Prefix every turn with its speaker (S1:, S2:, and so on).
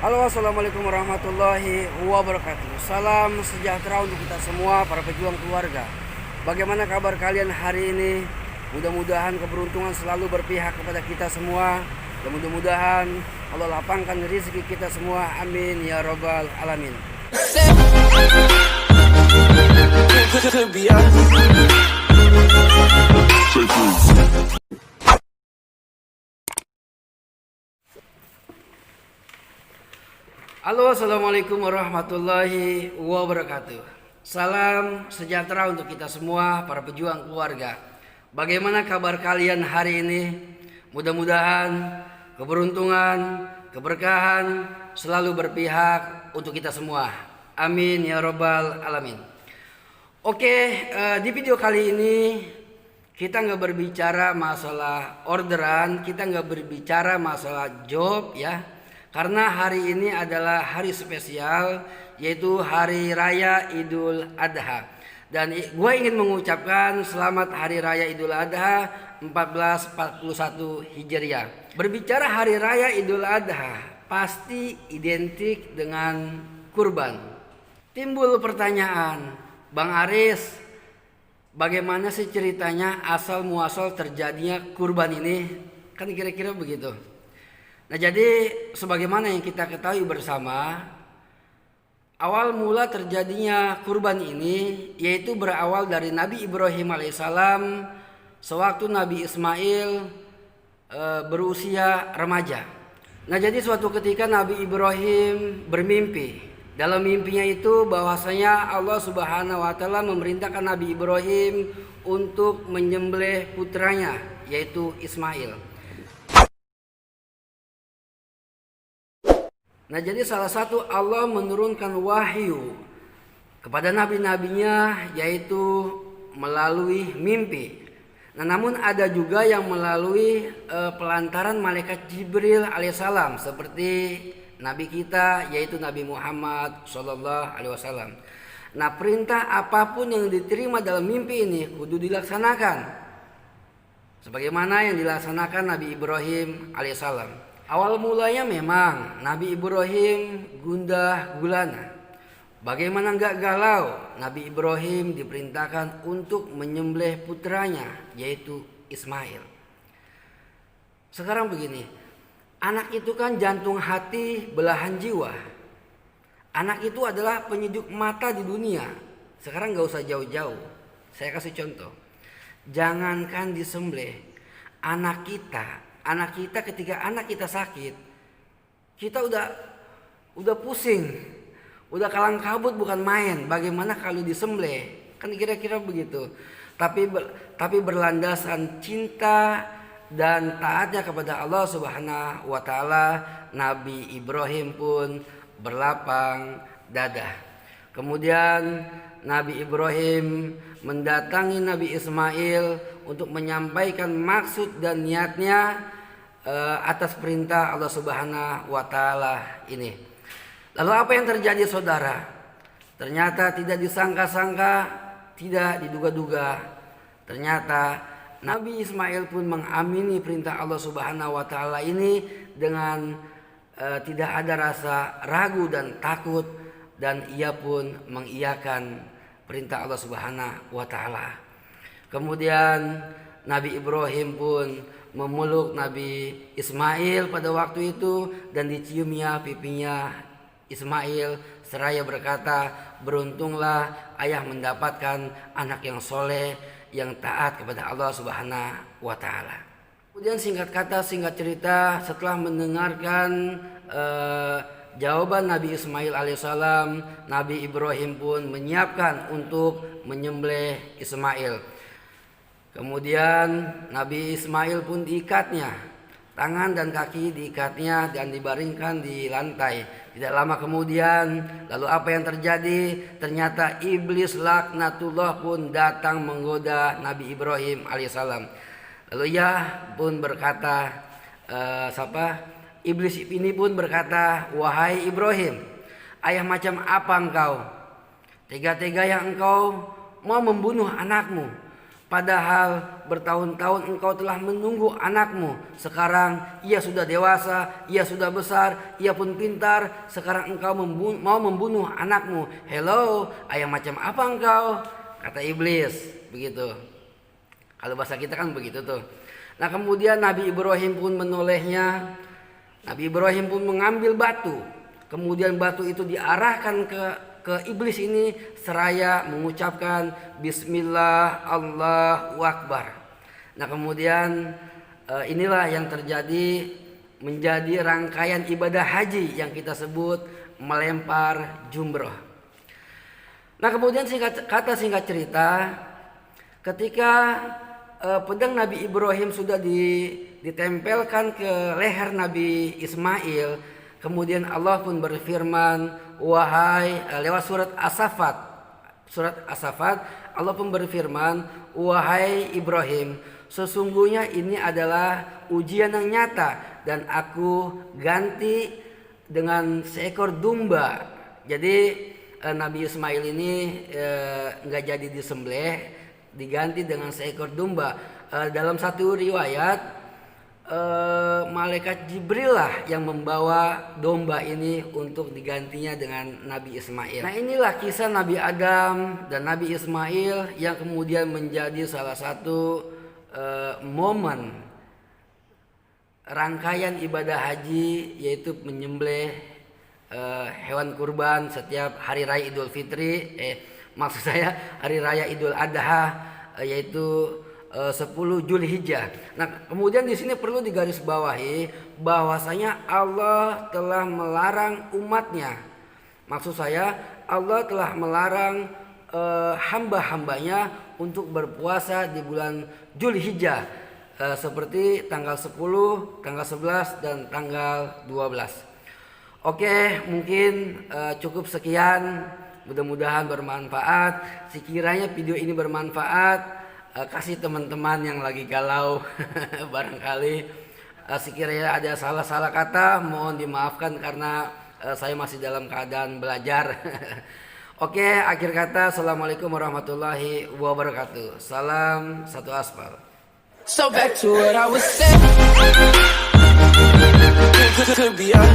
S1: Halo, assalamualaikum warahmatullahi wabarakatuh. Salam sejahtera untuk kita semua, para pejuang keluarga. Bagaimana kabar kalian hari ini? Mudah-mudahan keberuntungan selalu berpihak kepada kita semua. Dan mudah-mudahan Allah lapangkan rezeki kita semua. Amin ya robbal alamin. Halo, assalamualaikum warahmatullahi wabarakatuh. Salam sejahtera untuk kita semua, para pejuang keluarga. Bagaimana kabar kalian hari ini? Mudah-mudahan keberuntungan, keberkahan selalu berpihak untuk kita semua. Amin ya robbal alamin. Oke, di video kali ini kita nggak berbicara masalah orderan, kita nggak berbicara masalah job ya. Karena hari ini adalah hari spesial, yaitu Hari Raya Idul Adha. Dan gue ingin mengucapkan selamat Hari Raya Idul Adha 1441 Hijriah. Berbicara Hari Raya Idul Adha pasti identik dengan kurban. Timbul pertanyaan, Bang Aris, bagaimana sih ceritanya asal muasal terjadinya kurban ini? Kan kira-kira begitu. Nah, jadi sebagaimana yang kita ketahui bersama, awal mula terjadinya kurban ini yaitu berawal dari Nabi Ibrahim alaihissalam sewaktu Nabi Ismail berusia remaja. Nah, jadi suatu ketika Nabi Ibrahim bermimpi. Dalam mimpinya itu bahwasanya Allah Subhanahu wa taala memerintahkan Nabi Ibrahim untuk menyembelih putranya yaitu Ismail. Nah, jadi salah satu Allah menurunkan wahyu kepada nabi-nabinya yaitu melalui mimpi. Nah, namun ada juga yang melalui pelantaran malaikat Jibril alaihissalam seperti nabi kita yaitu Nabi Muhammad sallallahu alaihi wasallam. Nah, perintah apapun yang diterima dalam mimpi ini kudu dilaksanakan sebagaimana yang dilaksanakan Nabi Ibrahim alaihissalam. Awal mulanya memang Nabi Ibrahim gundah gulana. Bagaimana enggak galau, Nabi Ibrahim diperintahkan untuk menyembelih putranya yaitu Ismail. Sekarang begini, anak itu kan jantung hati, belahan jiwa. Anak itu adalah penyejuk mata di dunia. Sekarang enggak usah jauh-jauh. Saya kasih contoh. Jangankan disembelih, anak kita ketika anak kita sakit, kita udah pusing, udah kalang kabut bukan main. Bagaimana kalau disembelih? Kan kira-kira begitu. Tapi berlandasan cinta dan taatnya kepada Allah Subhanahu wa taala, Nabi Ibrahim pun berlapang dada. Kemudian Nabi Ibrahim mendatangi Nabi Ismail untuk menyampaikan maksud dan niatnya atas perintah Allah Subhanahu wa taala ini. Lalu apa yang terjadi saudara? Ternyata tidak disangka-sangka, tidak diduga-duga. Ternyata Nabi Ismail pun mengamini perintah Allah Subhanahu wa taala ini dengan tidak ada rasa ragu dan takut, dan ia pun mengiyakan perintah Allah Subhanahu wa taala. Kemudian Nabi Ibrahim pun memeluk Nabi Ismail pada waktu itu dan diciumnya pipinya Ismail seraya berkata, beruntunglah ayah mendapatkan anak yang soleh yang taat kepada Allah Subhanahu wa taala. Kemudian singkat kata singkat cerita, setelah mendengarkan jawaban Nabi Ismail alaihissalam, Nabi Ibrahim pun menyiapkan untuk menyembelih Ismail. Kemudian Nabi Ismail pun diikatnya, tangan dan kaki diikatnya dan dibaringkan di lantai. Tidak lama kemudian, lalu apa yang terjadi? Ternyata iblis laknatullah pun datang menggoda Nabi Ibrahim alaihissalam. Lalu ia pun berkata, iblis ini pun berkata, wahai Ibrahim, ayah macam apa engkau? Tega-tega yang engkau mau membunuh anakmu. Padahal bertahun-tahun engkau telah menunggu anakmu. Sekarang ia sudah dewasa, ia sudah besar, ia pun pintar. Sekarang engkau mau membunuh anakmu. Hello, ayam macam apa engkau? Kata iblis, begitu. Kalau bahasa kita kan begitu tuh. Nah kemudian Nabi Ibrahim pun menolehnya. Nabi Ibrahim pun mengambil batu. Kemudian batu itu diarahkan ke iblis ini seraya mengucapkan Bismillah Allahu Akbar. Nah kemudian inilah yang terjadi menjadi rangkaian ibadah haji yang kita sebut melempar jumroh. Nah kemudian singkat cerita, ketika pedang Nabi Ibrahim sudah ditempelkan ke leher Nabi Ismail, kemudian Allah pun berfirman, lewat surat As-Saffat, Allah pun berfirman, wahai Ibrahim, sesungguhnya ini adalah ujian yang nyata dan aku ganti dengan seekor domba. Jadi Nabi Ismail ini nggak jadi disembelih, diganti dengan seekor domba. Dalam satu riwayat malaikat Jibril lah yang membawa domba ini untuk digantinya dengan Nabi Ismail. Nah inilah kisah Nabi Adam dan Nabi Ismail yang kemudian menjadi salah satu momen rangkaian ibadah haji, yaitu menyembelih hewan kurban setiap hari raya Idul Fitri. Maksud saya hari raya Idul Adha, yaitu 10 Zulhijjah. Nah, kemudian di sini perlu digarisbawahi bahwasanya Allah telah melarang umatnya. Maksud saya Allah telah melarang hamba-hambanya untuk berpuasa di bulan Zulhijjah, seperti tanggal 10, tanggal 11 dan tanggal 12. Oke, mungkin cukup sekian. Mudah-mudahan bermanfaat. Sekiranya video ini bermanfaat, kasih teman-teman yang lagi galau. Barangkali sekiranya ada salah-salah kata, mohon dimaafkan karena saya masih dalam keadaan belajar. Oke, akhir kata, assalamualaikum warahmatullahi wabarakatuh. Salam satu aspal.
S2: So back to what I was saying. Could be us.